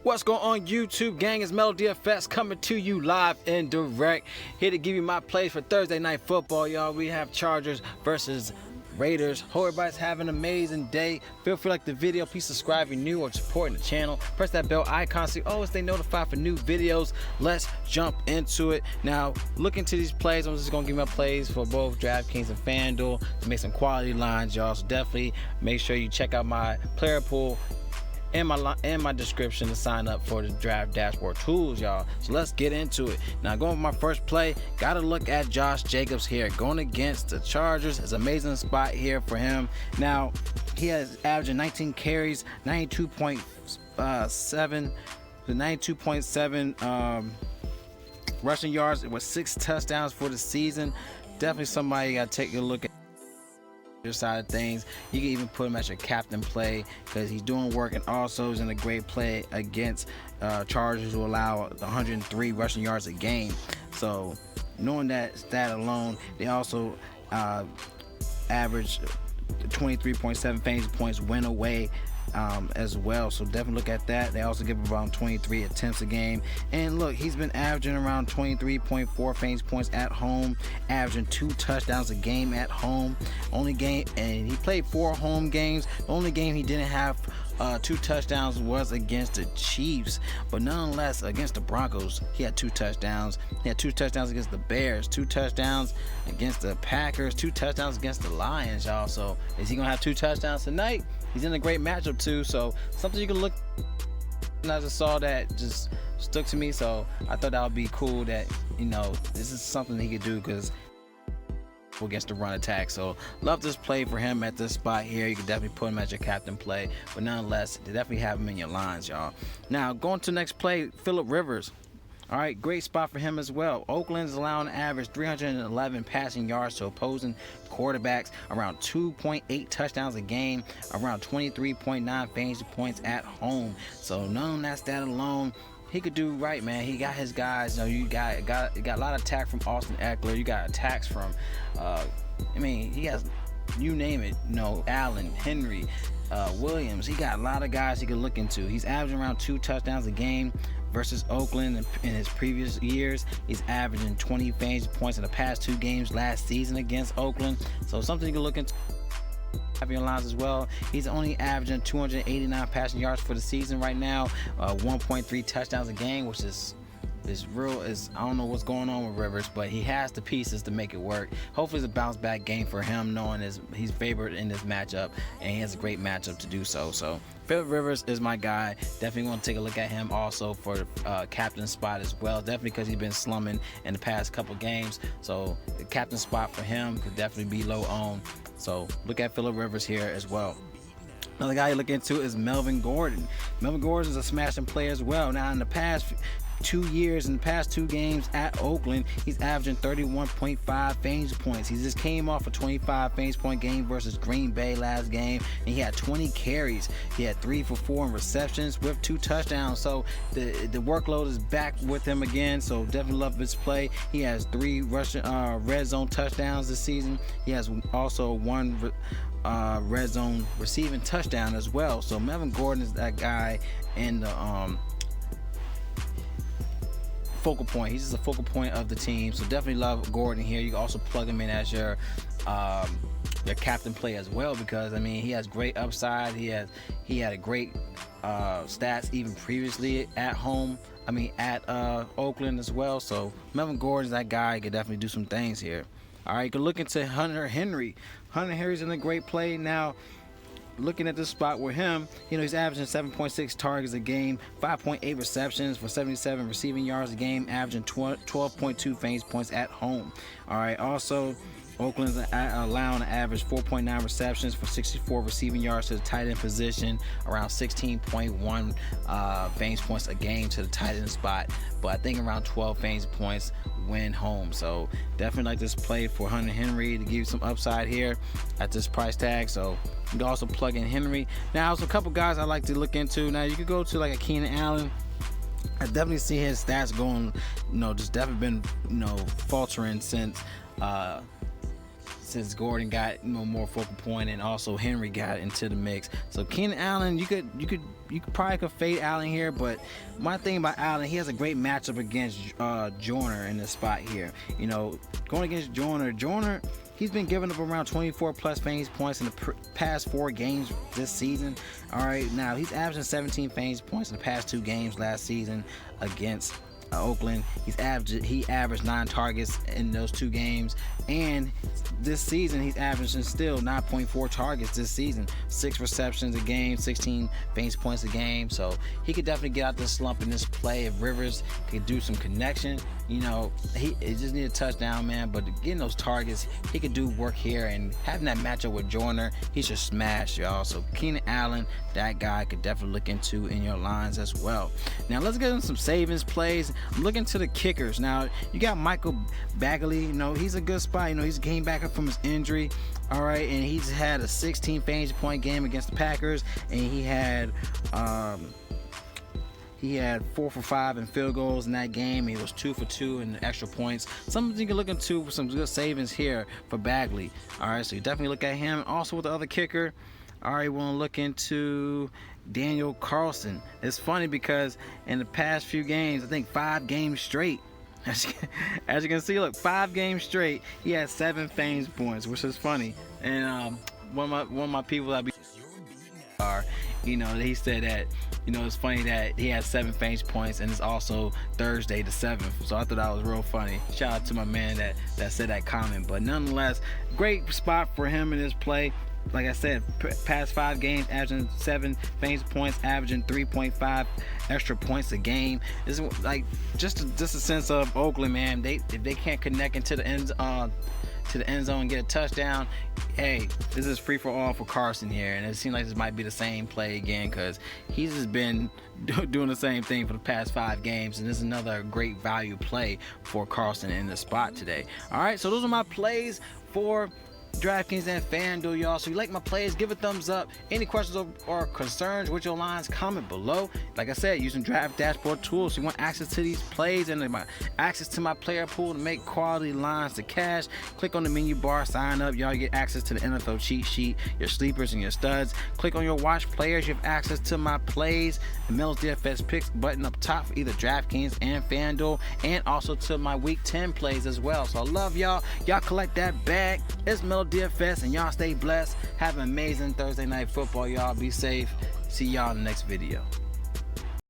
What's going on, YouTube gang? It's Mellow DFS coming to you live and direct. Here to give you my plays for Thursday night football, y'all. We have Chargers versus Raiders. Hope everybody's having an amazing day. Feel free to like the video. Please subscribe if you're new or supporting the channel. Press that bell icon so you always stay notified for new videos. Let's jump into it. Now, look into these plays. I'm just going to give my plays for both DraftKings and FanDuel to make some quality lines, y'all. So definitely make sure you check out my player pool in my description to sign up for the draft dashboard tools, y'all. So let's get into it. Now, going with my first play, gotta look at Josh Jacobs here going against the Chargers. It's an amazing spot here for him. Now, he has averaging 19 carries, 92.7 rushing yards with 6 touchdowns for the season. Definitely somebody you gotta take a look at your side of things. You can even put him as your captain play because he's doing work, and also he's in a great play against Chargers who allow 103 rushing yards a game. So knowing that stat alone, they also average 23.7 fantasy points win away as well. So definitely look at that. They also give around 23 attempts a game, and look, he's been averaging around 23.4 fantasy points at home, averaging 2 touchdowns a game at home. Only game, and he played 4 home games. The only game he didn't have 2 touchdowns was against the Chiefs, but nonetheless against the Broncos he had 2 touchdowns. He had 2 touchdowns against the Bears, 2 touchdowns against the Packers, 2 touchdowns against the Lions, y'all. So is he gonna have 2 touchdowns tonight? He's in a great matchup too, so something you can look. And I just saw that just stuck to me, so I thought that would be cool. That, you know, this is something he could do because against the run attack. So love this play for him at this spot here. You can definitely put him as your captain play, but nonetheless, they definitely have him in your lines, y'all. Now, going to the next play, Phillip Rivers. All right, great spot for him as well. Oakland's allowing an average 311 passing yards to opposing quarterbacks, around 2.8 touchdowns a game, around 23.9 fantasy points at home. So knowing that stat alone, he could do right, man. He got his guys. You know, you got a lot of attack from Austin Eckler. You got attacks from, I mean, he has, you name it. You know, Allen, Henry, Williams. He got a lot of guys he could look into. He's averaging around 2 touchdowns a game versus Oakland. In his previous years, he's averaging 20 fantasy points in the past 2 games last season against Oakland. So something you can look into. Your lines as well. He's only averaging 289 passing yards for the season right now, 1.3 touchdowns a game, which is real. I don't know what's going on with Rivers, but he has the pieces to make it work. Hopefully it's a bounce back game for him, knowing he's favored in this matchup, and he has a great matchup to do so. So Phillip Rivers is my guy. Definitely want to take a look at him also for the captain spot as well. Definitely because he's been slumming in the past couple games. So the captain spot for him could definitely be low owned. So look at Phillip Rivers here as well. Another guy you look into is Melvin Gordon. Melvin Gordon is a smashing player as well. Now, in the past 2 years, in the past 2 games at Oakland, he's averaging 31.5 fantasy points. He just came off a 25 fantasy point game versus Green Bay last game, and he had 20 carries. He had 3 for 4 in receptions with 2 touchdowns. So the workload is back with him again. So definitely love his play. He has 3 rushing red zone touchdowns this season. He has also 1 red zone receiving touchdown as well. So Melvin Gordon is that guy in the focal point. He's just a focal point of the team. So definitely love Gordon here. You can also plug him in as your captain play as well, because I mean, he has great upside. He had a great stats even previously at home. I mean, at Oakland as well. So Melvin Gordon is that guy. He could definitely do some things here. All right, you can look into Hunter Henry. Hunter Henry's in a great play now. Looking at this spot with him, you know, he's averaging 7.6 targets a game, 5.8 receptions for 77 receiving yards a game, averaging 12.2 fantasy points at home. All right, also Oakland's allowing an average 4.9 receptions for 64 receiving yards to the tight end position, around 16.1 fantasy points a game to the tight end spot, but I think around 12 fantasy points win home. So definitely like this play for Hunter Henry to give you some upside here at this price tag. So you can also plug in Henry. Now, there's a couple guys I like to look into. Now, you could go to like a Keenan Allen. I definitely see his stats going, you know, just definitely been, you know, faltering since since Gordon got more focal point, and also Henry got into the mix. So Keenan Allen, you could probably fade Allen here, but my thing about Allen, he has a great matchup against Joyner in this spot here. Going against Joyner, he's been giving up around 24 plus fantasy points in the past 4 games this season. All right, now he's averaging 17 fantasy points in the past 2 games last season against Oakland. He averaged 9 targets in those 2 games, and this season he's averaging still 9.4 targets this season, 6 receptions a game, 16 fantasy points a game. So he could definitely get out this slump in this play if Rivers could do some connection. He just need a touchdown, man, but getting those targets, he could do work here, and having that matchup with Joyner, he should smash, y'all. So Keenan Allen, that guy could definitely look into in your lines as well. Now let's get into some savings plays. I'm looking to the kickers. Now you got Michael Bagley. He's a good spot. He's came back up from his injury. All right, and he's had a 16 fantasy point game against the Packers, and he had 4 for 5 in field goals in that game. He was 2 for 2 in extra points. Something you can look into for some good savings here for Bagley. All right, so you definitely look at him. Also with the other kicker, all right, we want to look into Daniel Carlson. It's funny because in the past few games, I think 5 games straight, as you can see, look, 5 games straight, he had 7 fantasy points, which is funny. And one of my people that he said that it's funny that he had 7 fantasy points, and it's also Thursday the 7th. So I thought that was real funny. Shout out to my man that said that comment. But nonetheless, great spot for him in his play. Like I said, past 5 games, averaging 7 fantasy points, averaging 3.5 extra points a game. This is like just a sense of Oakland, man. If they can't connect into the end zone and get a touchdown, hey, this is free for all for Carson here. And it seems like this might be the same play again, because he's just been doing the same thing for the past 5 games, and this is another great value play for Carson in the spot today. All right, so those are my plays for DraftKings and FanDuel, y'all. So if you like my plays, give a thumbs up. Any questions or concerns with your lines, comment below. Like I said, using Draft Dashboard tools, so you want access to these plays and access to my player pool to make quality lines to cash. Click on the menu bar, sign up. Y'all get access to the NFL cheat sheet, your sleepers and your studs. Click on your watch players. You have access to my plays, the Melo's DFS picks button up top for either DraftKings and FanDuel, and also to my Week 10 plays as well. So I love y'all. Y'all collect that bag. It's Melo DFS, and y'all stay blessed. Have an amazing Thursday night football, y'all. Be safe. See y'all in the next video.